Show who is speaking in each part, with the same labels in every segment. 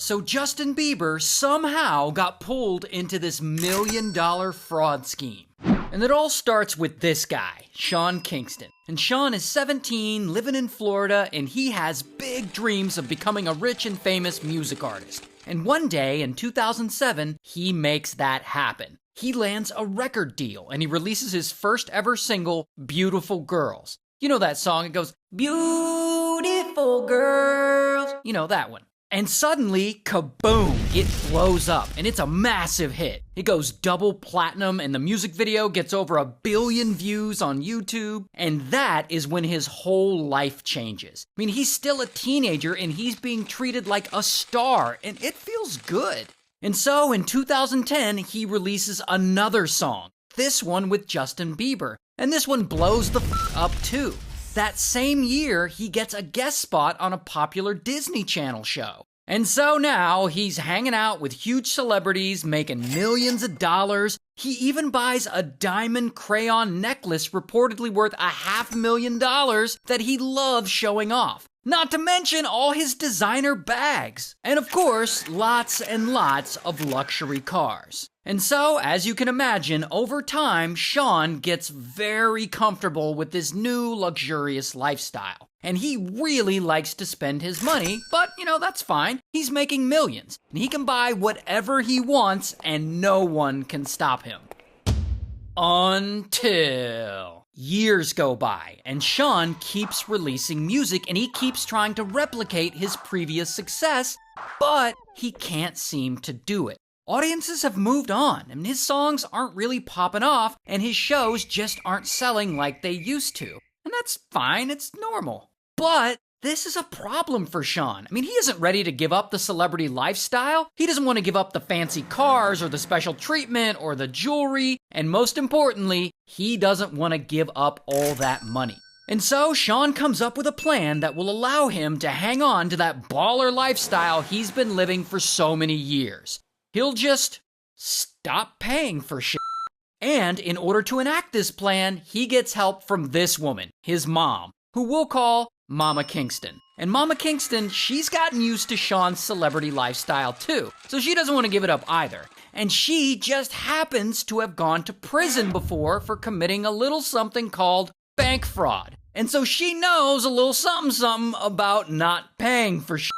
Speaker 1: So Justin Bieber somehow got pulled into this $1 million fraud scheme. And it all starts with this guy, Sean Kingston. And Sean is 17, living in Florida, and he has big dreams of becoming a rich and famous music artist. And one day in 2007, he makes that happen. He lands a record deal, and he releases his first ever single, Beautiful Girls. You know that song? It goes, beautiful girls. You know that one. And suddenly, kaboom, it blows up, and it's a massive hit. It goes double platinum, and the music video gets over 1 billion views on YouTube, and that is when his whole life changes. I mean, he's still a teenager, and he's being treated like a star, and it feels good. And so, in 2010, he releases another song, this one with Justin Bieber, and this one blows the up too. That same year, he gets a guest spot on a popular Disney Channel show. And so now, he's hanging out with huge celebrities, making millions of dollars. He even buys a diamond crayon necklace reportedly worth $500,000 that he loves showing off. Not to mention all his designer bags. And of course, lots and lots of luxury cars. And so, as you can imagine, over time, Sean gets very comfortable with this new luxurious lifestyle. And he really likes to spend his money, but, that's fine. He's making millions, and he can buy whatever he wants, and no one can stop him. Until years go by, and Sean keeps releasing music, and he keeps trying to replicate his previous success, but he can't seem to do it. Audiences have moved on, and his songs aren't really popping off, and his shows just aren't selling like they used to. And that's fine, it's normal. But this is a problem for Sean. I mean, he isn't ready to give up the celebrity lifestyle. He doesn't want to give up the fancy cars or the special treatment or the jewelry. And most importantly, he doesn't want to give up all that money. And so Sean comes up with a plan that will allow him to hang on to that baller lifestyle he's been living for so many years. He'll just stop paying for shit. And in order to enact this plan, he gets help from this woman, his mom, who we'll call Mama Kingston. And Mama Kingston, she's gotten used to Sean's celebrity lifestyle too, so she doesn't want to give it up either. And she just happens to have gone to prison before for committing a little something called bank fraud. And so she knows a little something about not paying for shit.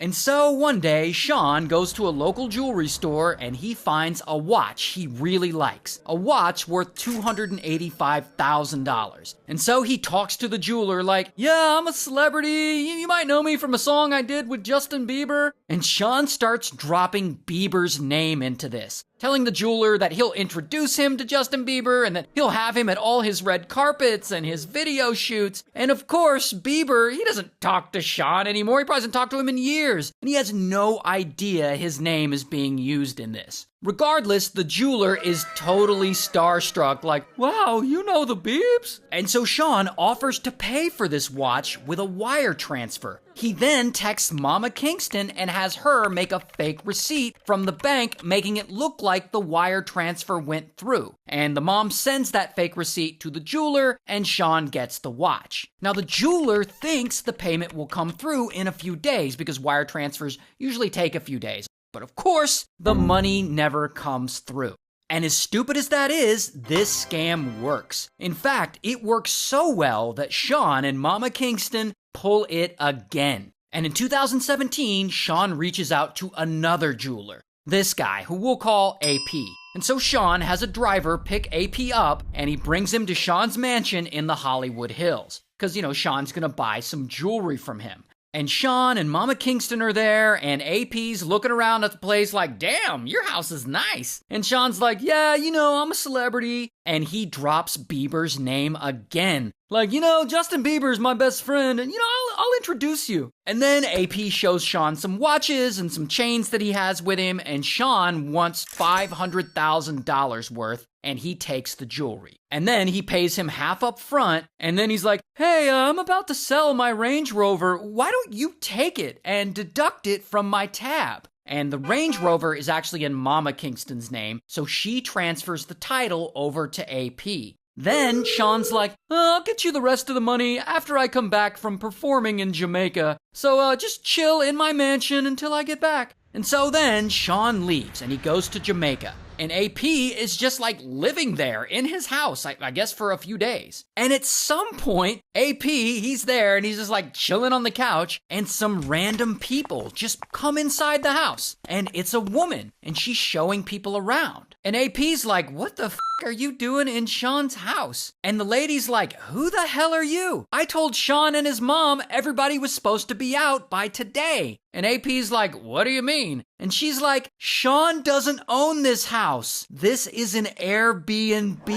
Speaker 1: And so one day, Sean goes to a local jewelry store and he finds a watch he really likes. A watch worth $285,000. And so he talks to the jeweler like, yeah, I'm a celebrity. You might know me from a song I did with Justin Bieber. And Sean starts dropping Bieber's name into this, telling the jeweler that he'll introduce him to Justin Bieber and that he'll have him at all his red carpets and his video shoots. And of course, Bieber, he doesn't talk to Sean anymore. He probably hasn't talked to him in years. And he has no idea his name is being used in this. Regardless, the jeweler is totally starstruck, like, wow, you know the Biebs? And so Sean offers to pay for this watch with a wire transfer. He then texts Mama Kingston and has her make a fake receipt from the bank, making it look like the wire transfer went through. And the mom sends that fake receipt to the jeweler, and Sean gets the watch. Now, the jeweler thinks the payment will come through in a few days because wire transfers usually take a few days. But of course, the money never comes through. And as stupid as that is, this scam works. In fact, it works so well that Sean and Mama Kingston pull it again. And in 2017, Sean reaches out to another jeweler, this guy, who we'll call AP. And so Sean has a driver pick AP up, and he brings him to Sean's mansion in the Hollywood Hills. Because, Sean's gonna buy some jewelry from him. And Sean and Mama Kingston are there, and AP's looking around at the place like, damn, your house is nice. And Sean's like, yeah, I'm a celebrity. And he drops Bieber's name again. Like, Justin Bieber's my best friend, and, I'll introduce you. And then AP shows Sean some watches and some chains that he has with him, and Sean wants $500,000 worth, and he takes the jewelry. And then he pays him half up front, and then he's like, hey, I'm about to sell my Range Rover. Why don't you take it and deduct it from my tab? And the Range Rover is actually in Mama Kingston's name, so she transfers the title over to AP. Then Sean's like, I'll get you the rest of the money after I come back from performing in Jamaica. So just chill in my mansion until I get back. And so then Sean leaves and he goes to Jamaica. And AP is just like living there in his house, I guess for a few days. And at some point, AP, he's there and he's just like chilling on the couch, and some random people just come inside the house. And it's a woman, and she's showing people around. And AP's like, what the f*** are you doing in Sean's house? And the lady's like, who the hell are you? I told Sean and his mom everybody was supposed to be out by today. And AP's like, what do you mean? And she's like, Sean doesn't own this house. This is an Airbnb.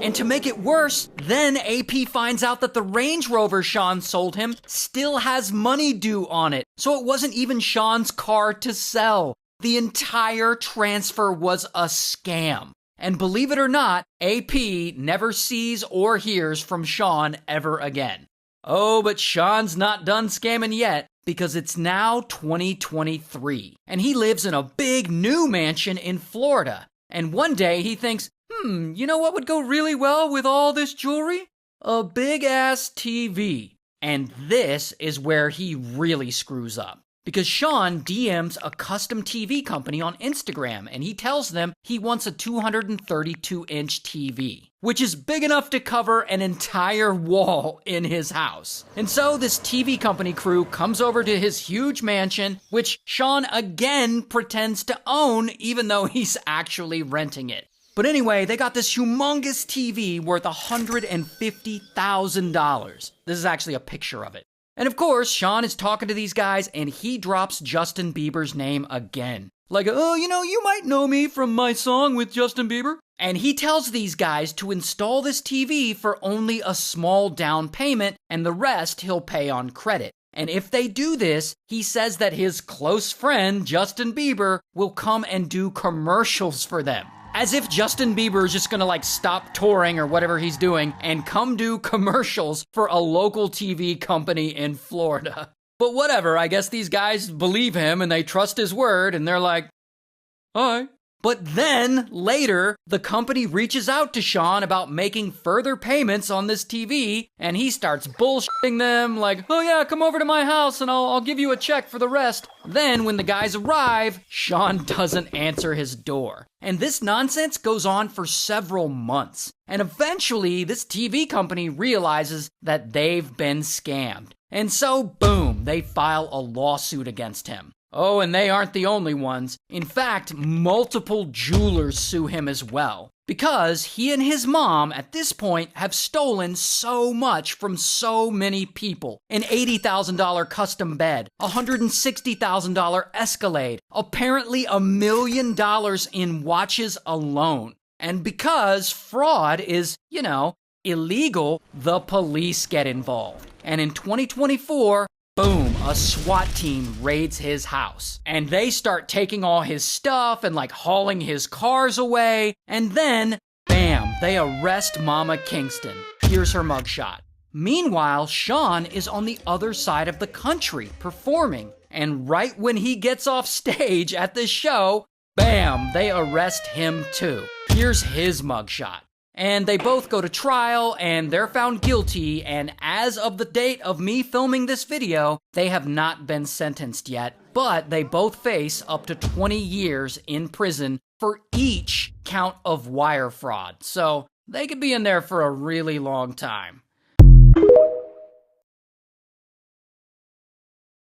Speaker 1: And to make it worse, then AP finds out that the Range Rover Sean sold him still has money due on it. So it wasn't even Sean's car to sell. The entire transfer was a scam. And believe it or not, AP never sees or hears from Sean ever again. Oh, but Sean's not done scamming yet, because it's now 2023, and he lives in a big new mansion in Florida. And one day he thinks, you know what would go really well with all this jewelry? A big-ass TV. And this is where he really screws up. Because Sean DMs a custom TV company on Instagram, and he tells them he wants a 232-inch TV, which is big enough to cover an entire wall in his house. And so this TV company crew comes over to his huge mansion, which Sean again pretends to own, even though he's actually renting it. But anyway, they got this humongous TV worth $150,000. This is actually a picture of it. And of course, Sean is talking to these guys, and he drops Justin Bieber's name again. Like, oh, you might know me from my song with Justin Bieber. And he tells these guys to install this TV for only a small down payment, and the rest he'll pay on credit. And if they do this, he says that his close friend, Justin Bieber, will come and do commercials for them. As if Justin Bieber is just gonna stop touring or whatever he's doing and come do commercials for a local TV company in Florida. But whatever, I guess these guys believe him and they trust his word, and they're like, all right. But then, later, the company reaches out to Sean about making further payments on this TV, and he starts bullshitting them like, oh yeah, come over to my house and I'll give you a check for the rest. Then, when the guys arrive, Sean doesn't answer his door. And this nonsense goes on for several months. And eventually, this TV company realizes that they've been scammed. And so, boom, they file a lawsuit against him. Oh, and they aren't the only ones. In fact, multiple jewelers sue him as well. Because he and his mom, at this point, have stolen so much from so many people. An $80,000 custom bed, a $160,000 Escalade, apparently $1 million in watches alone. And because fraud is, illegal, the police get involved. And in 2024, boom, a SWAT team raids his house. And they start taking all his stuff and hauling his cars away. And then, bam, they arrest Mama Kingston. Here's her mugshot. Meanwhile, Sean is on the other side of the country performing. And right when he gets off stage at this show, bam, they arrest him too. Here's his mugshot. And they both go to trial, and they're found guilty, and as of the date of me filming this video, they have not been sentenced yet, but they both face up to 20 years in prison for each count of wire fraud, so they could be in there for a really long time.